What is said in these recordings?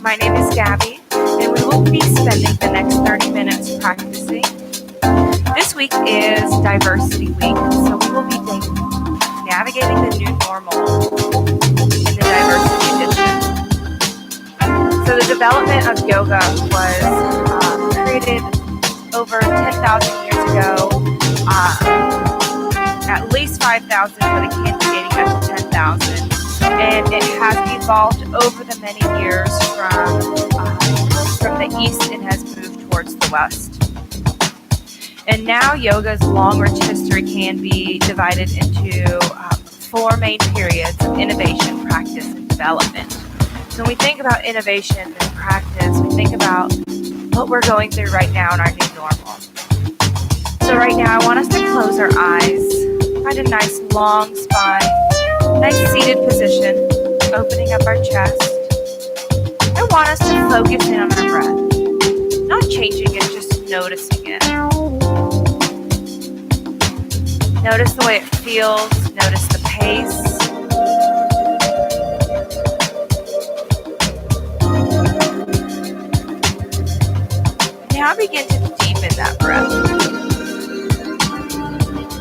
My name is Gabby, and we will be spending the next 30 minutes practicing. This week is Diversity Week, so we will be navigating the new normal in the Diversity Edition. So the development of yoga was created over 10,000 years ago, at least 5,000, but it can be dating up to 10,000. And it has evolved over the many years from the East and has moved towards the West. And now yoga's long, rich history can be divided into 4 main periods of innovation, practice, and development. So when we think about innovation and practice, we think about what we're going through right now in our new normal. So right now, I want us to close our eyes, find a nice long spine, nice seated position, opening up our chest. I want us to focus in on our breath, not changing it, just noticing it. Notice the way it feels, notice the pace. Now begin to deepen that breath.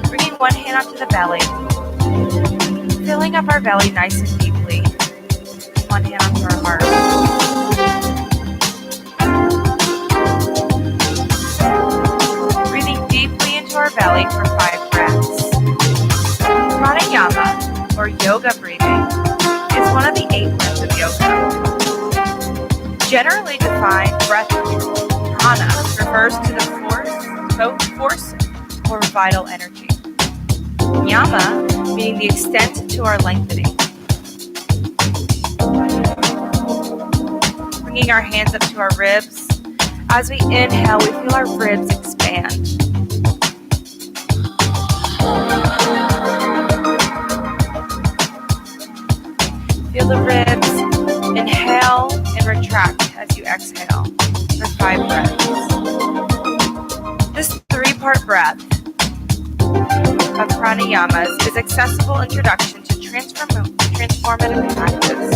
Bringing one hand onto the belly, filling up our belly nice and deeply. One hand onto our heart. Breathing deeply into our belly for 5 breaths. Pranayama, or yoga breathing, is one of the 8 limbs of yoga. Generally defined, breath prana refers to the force or vital energy. Yama, meaning the extent to our lengthening. Bringing our hands up to our ribs. As we inhale, we feel our ribs expand. Feel the ribs inhale and retract as you exhale for 5 breaths. This 3-part breath of pranayamas is accessible introduction to transformative practice.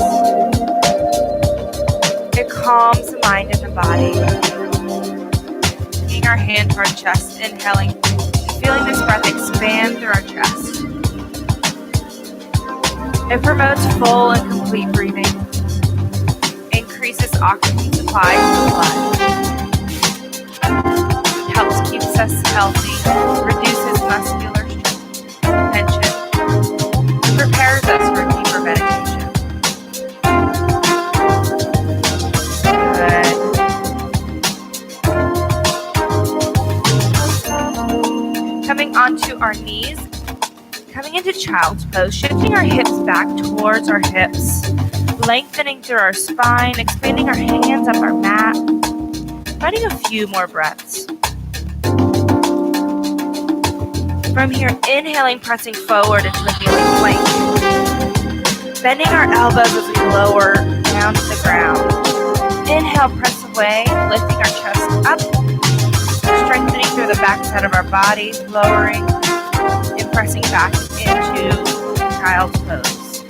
It calms the mind and the body. Bringing our hand to our chest, inhaling, feeling this breath expand through our chest. It promotes full and complete breathing. Increases oxygen supply to the blood. Helps keep us healthy. Reduces muscular tension. And prepares us for deeper meditation. Good. Coming onto our knees. Coming into child's pose, shifting our hips back towards our hips, lengthening through our spine, expanding our hands up our mat, finding a few more breaths. From here, inhaling, pressing forward into a kneeling plank, bending our elbows as we lower down to the ground. Inhale, press away, lifting our chest up, strengthening through the backside of our body, lowering, and pressing back into child's pose.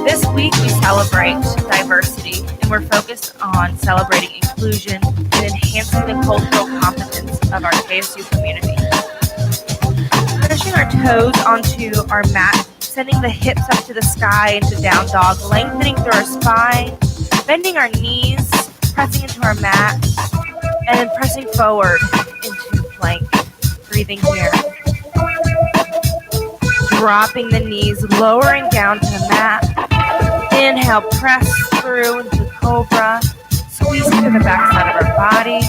This week we celebrate diversity, and we're focused on celebrating inclusion and enhancing the cultural competence of our KSU community. Pushing our toes onto our mat, sending the hips up to the sky into down dog, lengthening through our spine, bending our knees, pressing into our mat, and then pressing forward into plank. Breathing here. Dropping the knees, lowering down to the mat. Inhale, press through into cobra, squeezing to the backside of our body,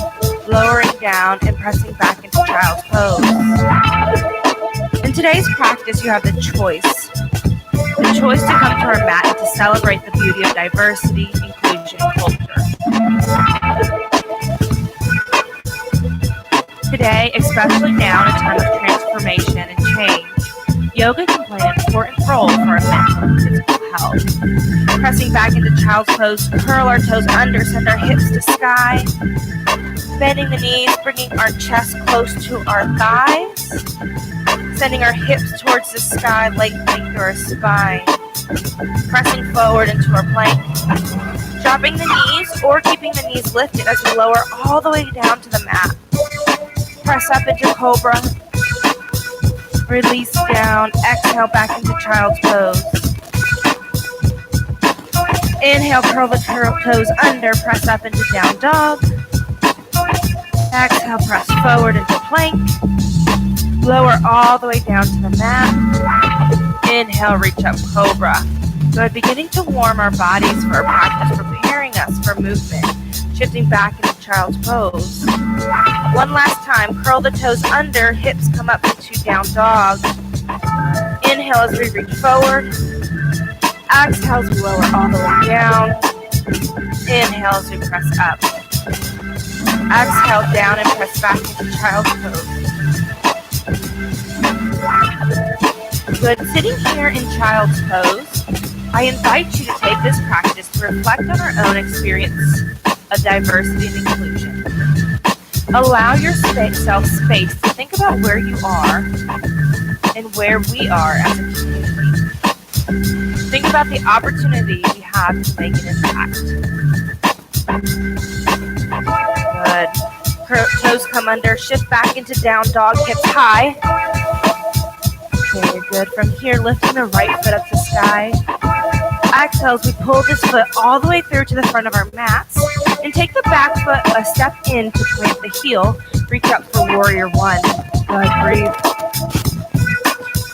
lowering down and pressing back into child's pose. In today's practice, you have the choice to come to our mat and to celebrate the beauty of diversity, inclusion, and culture. Today, especially now in a time of transformation and change, yoga can play an important role for our mental and physical health. Pressing back into child's pose, curl our toes under, send our hips to sky. Bending the knees, bringing our chest close to our thighs. Sending our hips towards the sky, lengthening through our spine. Pressing forward into our plank. Dropping the knees or keeping the knees lifted as we lower all the way down to the mat. Press up into cobra. Release down. Exhale back into child's pose. Inhale, curl the toes under. Press up into down dog. Exhale, press forward into plank. Lower all the way down to the mat. Inhale, reach up, cobra. Good. Beginning to warm our bodies for our practice, preparing us for movement. Shifting back into child's pose. One last time, curl the toes under, hips come up into down dog. Inhale as we reach forward. Exhale as we lower all the way down. Inhale as we press up. Exhale down and press back into child's pose. Good. Sitting here in child's pose, I invite you to take this practice to reflect on our own experience of diversity and inclusion. Allow yourself space to think about where you are and where we are as a community. Think about the opportunity we have to make an impact. Good. Toes come under, shift back into down dog, hips high. Very good. From here, lifting the right foot up to sky. Exhale as we pull this foot all the way through to the front of our mats and take the back foot a step in to plant the heel. Reach up for warrior one. Good. Breathe.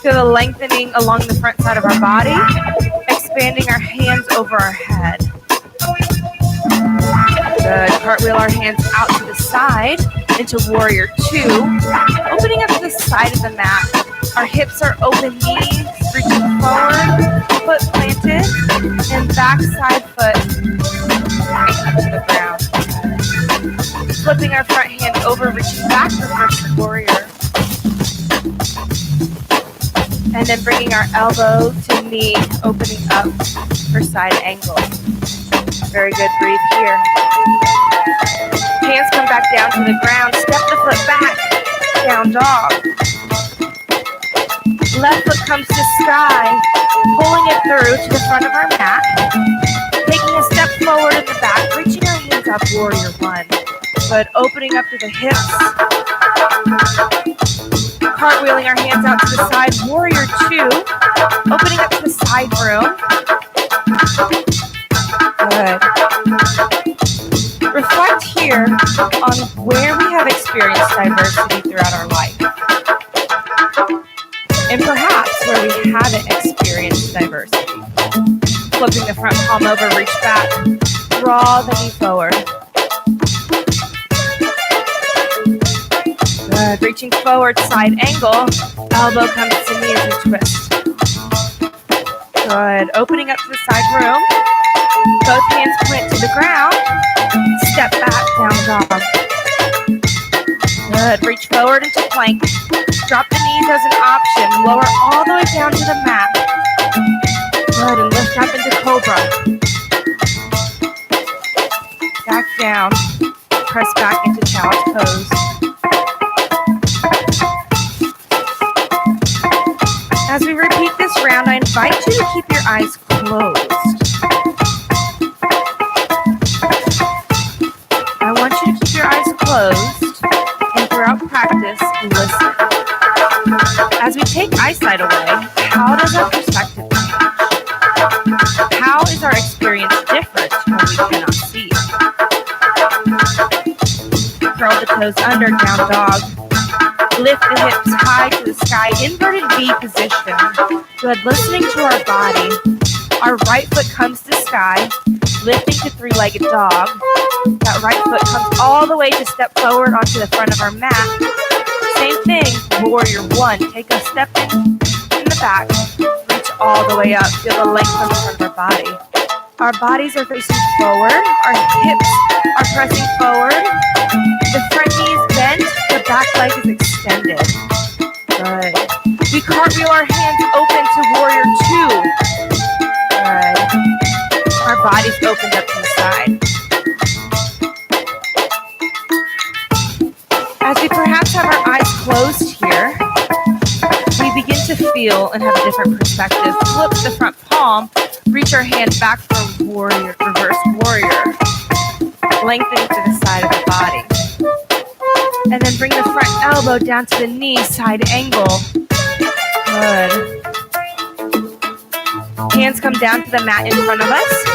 Feel the lengthening along the front side of our body, expanding our hands over our head. Good. Cartwheel our hands out to the side into warrior two, opening up to the side of the mat. Our hips are open, knees reaching forward, foot planted, and back side foot up to the ground. Flipping our front hand over, reaching back for first warrior. And then bringing our elbow to knee, opening up for side angle. Very good. Breathe here. Hands come back down to the ground. Step the foot back. Down dog. Left foot comes to sky, pulling it through to the front of our mat. Taking a step forward in the back, reaching our hands up, warrior one. Good. Opening up to the hips. Cartwheeling our hands out to the side, warrior two. Opening up to the side room. Good. Reflect here on where we have experienced diversity throughout our life. And perhaps where we haven't experienced diversity. Flipping the front palm over, reach back. Draw the knee forward. Good. Reaching forward, side angle. Elbow comes to knee as we twist. Good. Opening up to the side room. Both hands plant to the ground. Step back, down dog. Good. Reach forward into plank. Drop the knees as an option. Lower all the way down to the mat. Good. And lift up into cobra. Back down. Press back into child's pose. As we repeat this round, I invite you to keep your eyes closed. I want you to keep your eyes closed and throughout practice, listen. As we take eyesight away, how does our perspective change? How is our experience different when we cannot see? Curl the toes under, down dog. Lift the hips high to the sky, inverted V position. Good, listening to our body. Our right foot comes to sky, lifting to three-legged dog. That right foot comes all the way to step forward onto the front of our mat. Same thing, warrior one. Take a step in the back, reach all the way up. Feel the length on the front of our body. Our bodies are facing forward. Our hips are pressing forward. The front knee is bent. The back leg is extended. Good. We cartwheel our hands open to warrior two. Good. Our bodies opened up to the side. As we perhaps have our eyes closed here, we begin to feel and have a different perspective. Flip the front palm, reach our hand back for warrior, reverse warrior. Lengthening to the side of the body. And then bring the front elbow down to the knee, side angle. Good. Hands come down to the mat in front of us.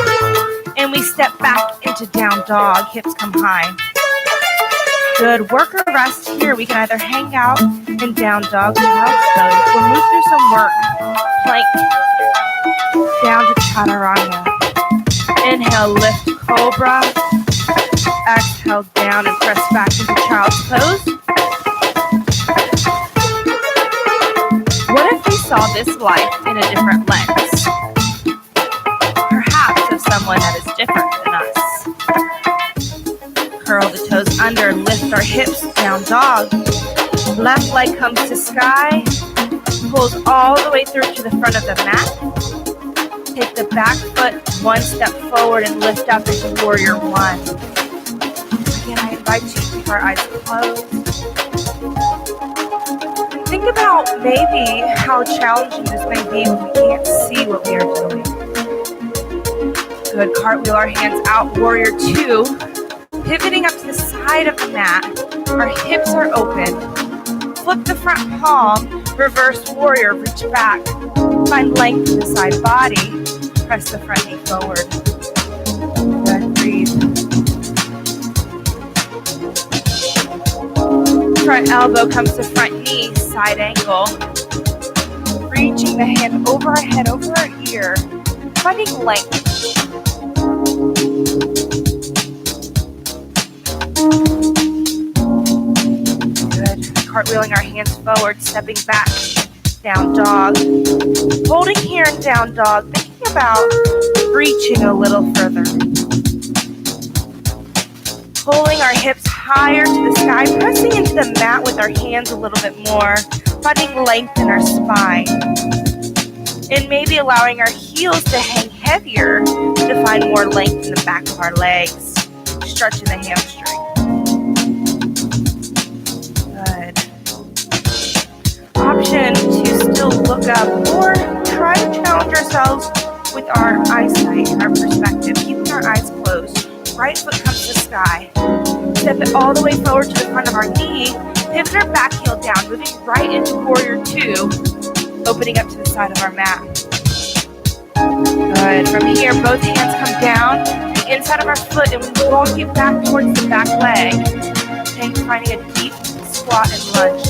And we step back into down dog, hips come high. Good. Work or rest here. We can either hang out in down dog, child's pose, or move through some work. Plank down to chaturanga. Inhale, lift cobra. Exhale down and press back into child's pose. What if we saw this life in a different lens? Perhaps of someone that is different than us. Curl the toes under, lift our hips, down dog. Left leg comes to sky, pulls all the way through to the front of the mat. Take the back foot one step forward and lift up into warrior one. Again, I invite you to keep our eyes closed. Think about maybe how challenging this may be when we can't see what we are doing. Good. Cartwheel our hands out, warrior two. Pivoting up to the side of the mat. Our hips are open. Flip the front palm, reverse warrior, reach back. Find length in the side body. Press the front knee forward. Good. Breathe. Front elbow comes to front knee, side angle. Reaching the hand over our head, over our ear. Finding length. Good. Cartwheeling our hands forward, stepping back. Down dog. Holding here in down dog, thinking about reaching a little further. Pulling our hips higher to the sky, pressing into the mat with our hands a little bit more, finding length in our spine. And maybe allowing our heels to hang heavier to find more length in the back of our legs, stretching the hamstring. Good. Option to still look up or try to challenge ourselves with our eyesight and our perspective, keeping our eyes closed. Right foot comes to sky. Step it all the way forward to the front of our knee. Pivot our back heel down, moving right into warrior two, opening up to the side of our mat. Good. From here, both hands come down, the inside of our foot, and we walk it back towards the back leg. Finding a deep squat and lunge.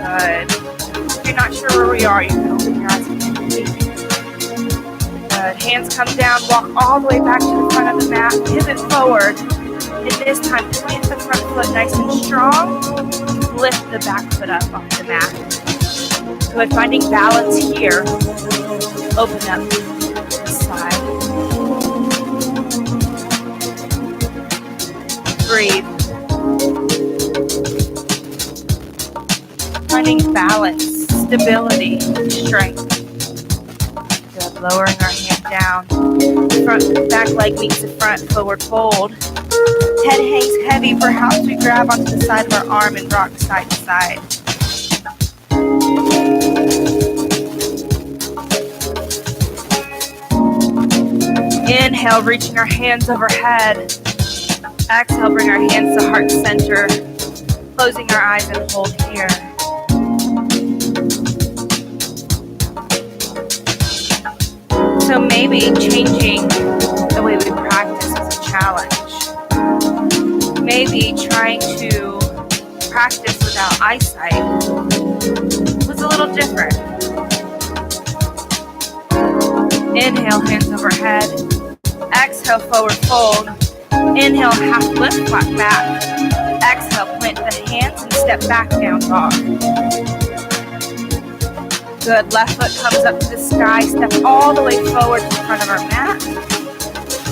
Good. If you're not sure where we are, you can open your eyes and take a peek. Good. Hands come down, walk all the way back to the front of the mat, pivot forward, and this time point the front foot nice and strong, lift the back foot up off the mat. Good. Finding balance here, open up to the side. Breathe. Finding balance, stability, strength. Good. Lowering our hand down. Front back leg meets the front, forward fold. Head hangs heavy. Perhaps we grab onto the side of our arm and rock side to side. Inhale, reaching our hands overhead. Exhale, bring our hands to heart center. Closing our eyes and hold here. So maybe changing the way we practice is a challenge. Maybe trying to practice without eyesight was a little different. Inhale, hands overhead. Exhale, forward fold. Inhale, half lift, flat back. Exhale, plant the hands and step back, down dog. Good. Left foot comes up to the sky. Step all the way forward to the front of our mat.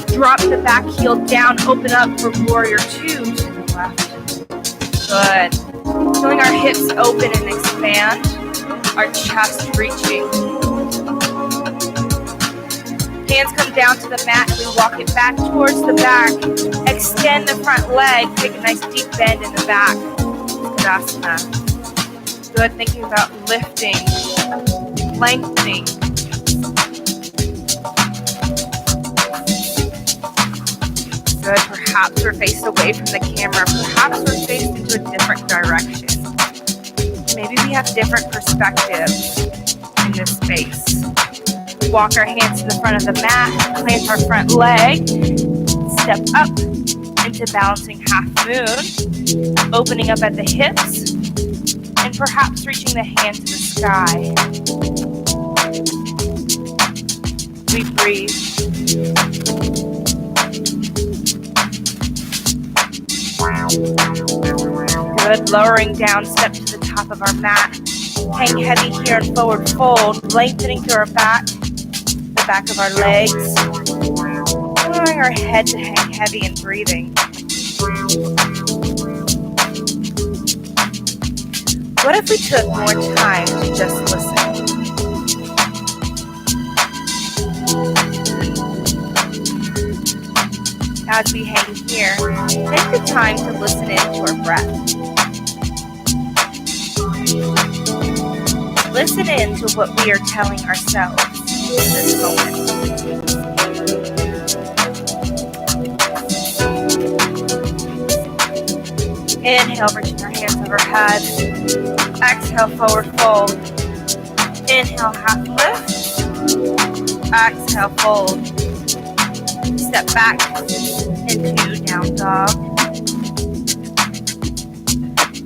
Drop the back heel down. Open up for warrior two to the left. Good. Feeling our hips open and expand. Our chest reaching. Hands come down to the mat and we walk it back towards the back. Extend the front leg. Take a nice deep bend in the back. Tadasana. Good. Thinking about lifting, lengthening. Good. Perhaps we're faced away from the camera. Perhaps we're faced into a different direction. Maybe we have different perspectives in this space. Walk our hands to the front of the mat, plant our front leg, step up into balancing half moon, opening up at the hips, and perhaps reaching the hand to the sky. We breathe. Good. Lowering down, step to the top of our mat. Hang heavy here and forward fold, lengthening through our back, the back of our legs. Allowing our head to hang heavy and breathing. What if we took more time to just listen? As we hang here, take the time to listen into our breath. Listen in to what we are telling ourselves in this moment. Inhale, reaching our hands overhead. Exhale, forward fold. Inhale, half lift. Exhale, fold. Step back into down dog.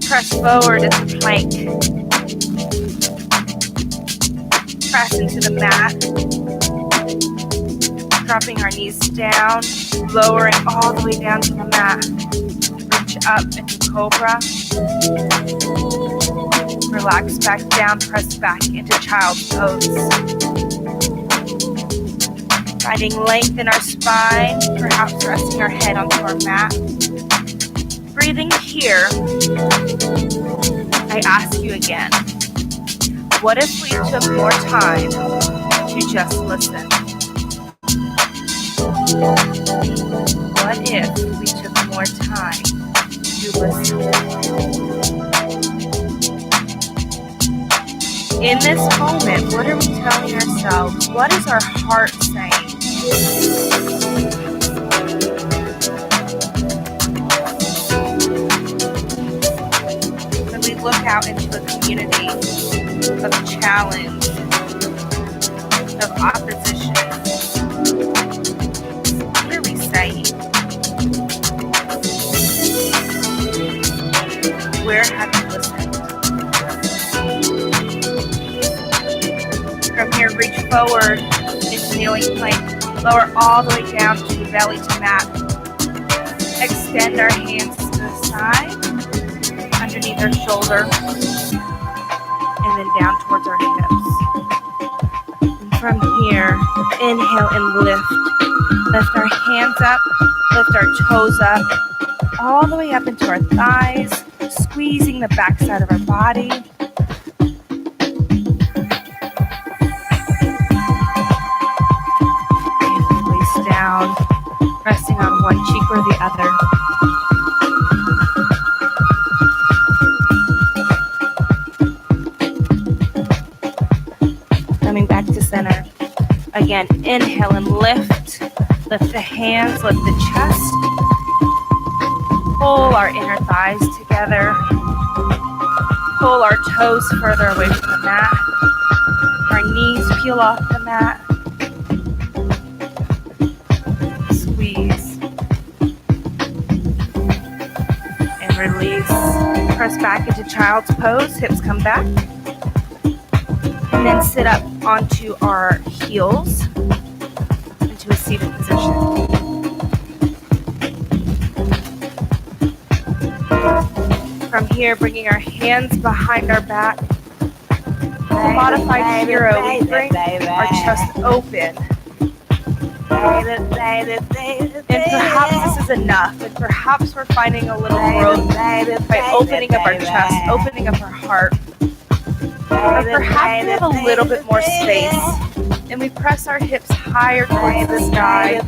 Press forward into plank. Press into the mat. Dropping our knees down, lowering all the way down to the mat. Reach up into cobra. Relax back down, press back into child's pose. Finding length in our spine, perhaps resting our head onto our mat. Breathing here, I ask you again, what if we took more time to just listen? What if we took more time to listen? In this moment, what are we telling ourselves? What is our heart saying? When we look out into a community of challenge, of opposition, what are we saying? Where have you listened? From here, reach forward into kneeling plank. Lower all the way down to belly to mat. Extend our hands to the side, underneath our shoulder, and then down towards our hips. And from here, inhale and lift. Lift our hands up, lift our toes up, all the way up into our thighs, squeezing the backside of our body. Down, resting on one cheek or the other. Coming back to center. Again, inhale and lift. Lift the hands, lift the chest. Pull our inner thighs together. Pull our toes further away from the mat. Our knees peel off the mat. Release. Press back into child's pose. Hips come back. And then sit up onto our heels into a seated position. From here, bringing our hands behind our back. Modified hero. We bring our chest open. And perhaps this is enough, and perhaps we're finding a little growth by opening up our chest, opening up our heart. Or perhaps we have a little bit more space, and we press our hips higher towards the sky,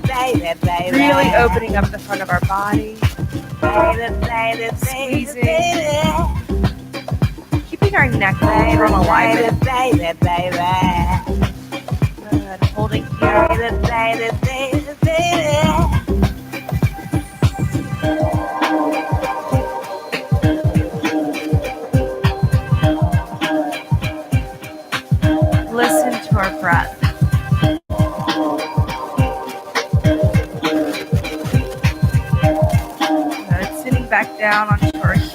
really opening up the front of our body, squeezing, keeping our neck from alignment. Good, holding here.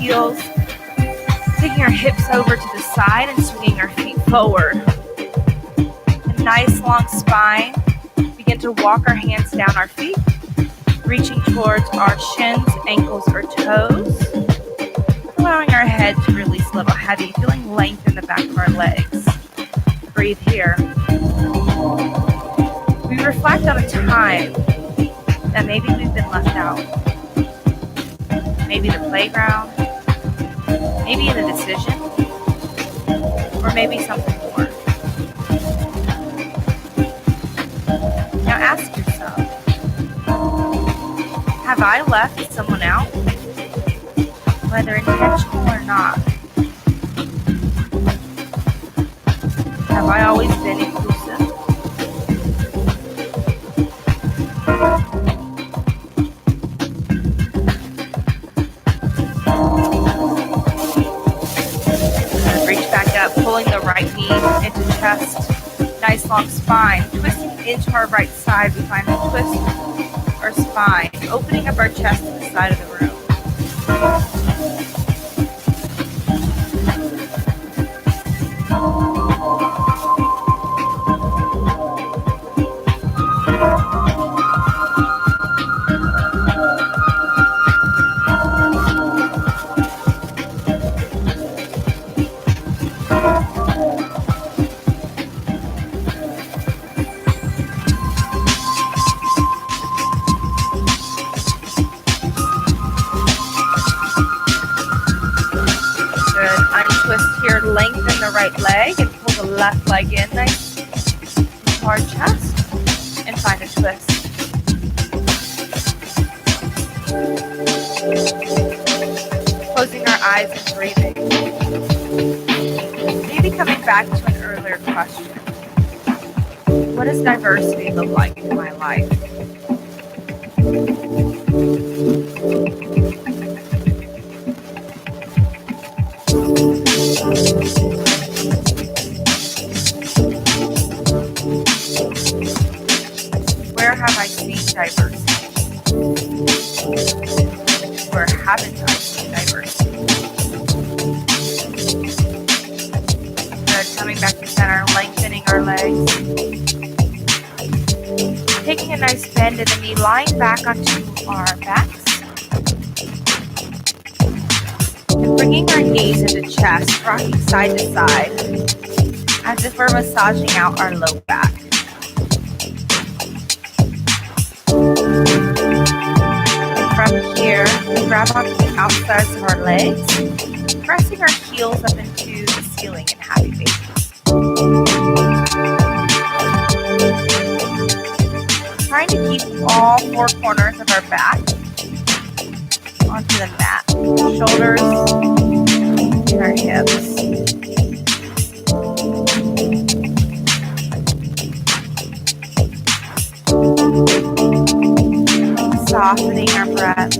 heels, taking our hips over to the side and swinging our feet forward. A nice long spine. Begin to walk our hands down our feet, reaching towards our shins, ankles, or toes. Allowing our head to release a little heavy, feeling length in the back of our legs. Breathe here. We reflect on a time that maybe we've been left out. Maybe the playground, maybe in a decision, or maybe something more. Now ask yourself, have I left someone out? Whether intentional or not. Have I always been inclusive? Reach back up, pulling the right knee into chest. Nice long spine. Twisting into our right side, we find a twist our spine, opening up our chest to the side of the room. Lengthen the right leg and pull the left leg in nice into our chest and find a twist. Closing our eyes and breathing. Maybe coming back to an earlier question. What does diversity look like in my life? Where have I seen diversity? Where haven't I seen diversity? Good. Coming back to center, lengthening our legs. Taking a nice bend in the knee, lying back onto our backs. And bringing our knees into chest, rocking side to side, as if we're massaging out our low back. From here, we grab onto the outsides of our legs, pressing our heels up into the ceiling in happy faces. Trying to keep all four corners of our back onto the mat. Shoulders and our hips. Softening our breath.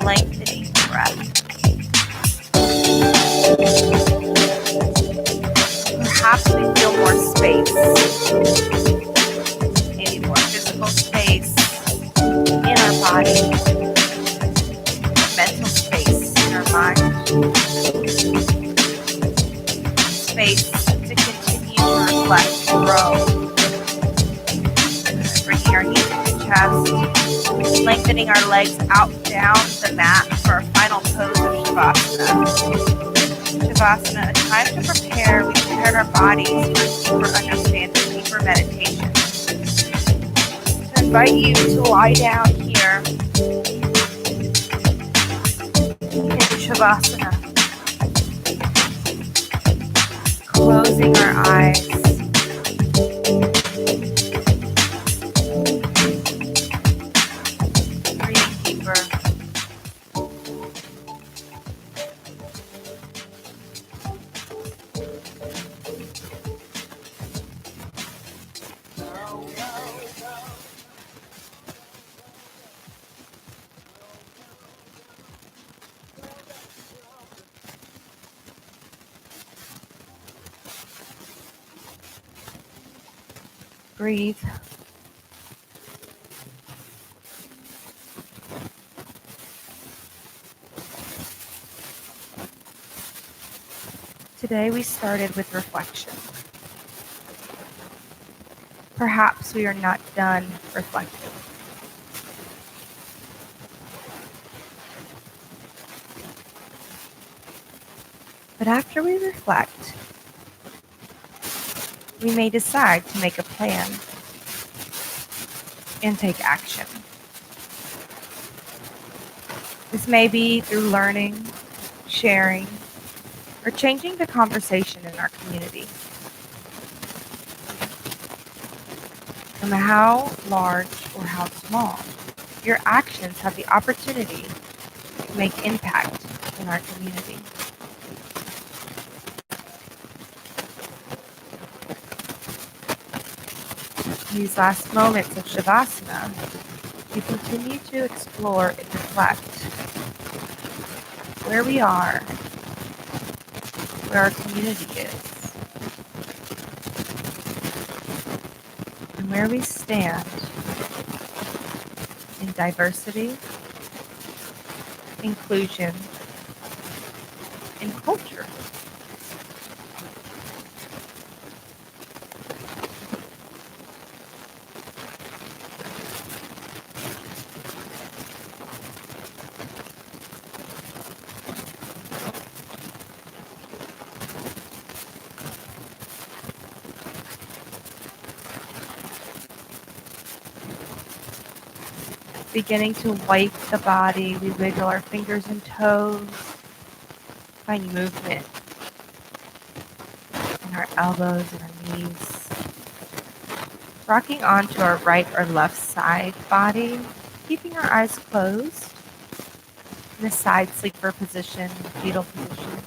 Lengthening the breath. Perhaps we feel more space. Maybe more physical space in our body. Mental space in our mind. Space to continue to reflect and grow. Bringing our knees into chest, lengthening our legs out down the mat for our final pose of Shavasana. Shavasana, a time to prepare. We prepared our bodies for deeper understanding, deeper meditation. I invite you to lie down here in Shavasana, closing our eyes. Breathe. Today we started with reflection. Perhaps we are not done reflecting. But after we reflect, we may decide to make a plan and take action. This may be through learning, sharing, or changing the conversation in our community. No matter how large or how small, your actions have the opportunity to make impact in our community. In these last moments of Shavasana, we continue to explore and reflect where we are, where our community is, and where we stand in diversity, inclusion, and culture. Beginning to wake the body, we wiggle our fingers and toes, find movement in our elbows and our knees. Rocking onto our right or left side body, keeping our eyes closed in a side sleeper position, fetal position.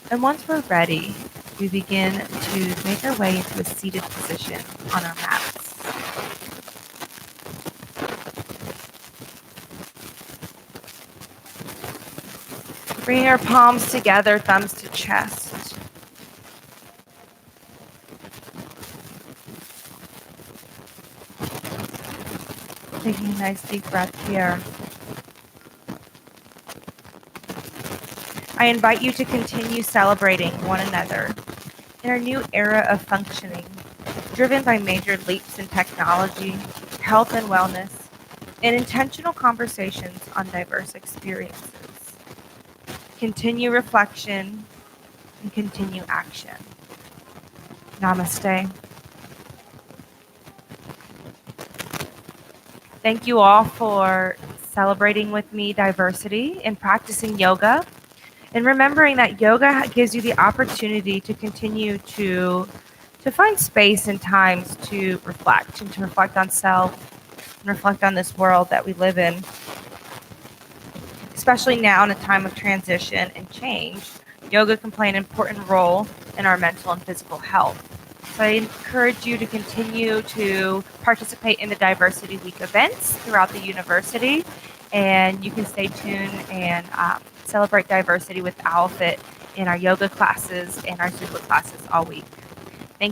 And once we're ready, we begin to make our way into a seated position on our mats. Bringing our palms together, thumbs to chest. Taking a nice deep breath here. I invite you to continue celebrating one another in our new era of functioning, driven by major leaps in technology, health and wellness, and intentional conversations on diverse experiences. Continue reflection and continue action. Namaste. Thank you all for celebrating with me diversity and practicing yoga, and remembering that yoga gives you the opportunity to continue to find space and times to reflect and to reflect on self and reflect on this world that we live in. Especially now in a time of transition and change, yoga can play an important role in our mental and physical health. So I encourage you to continue to participate in the Diversity Week events throughout the university, and you can stay tuned and celebrate diversity with OwlFit in our yoga classes and our Zumba classes all week.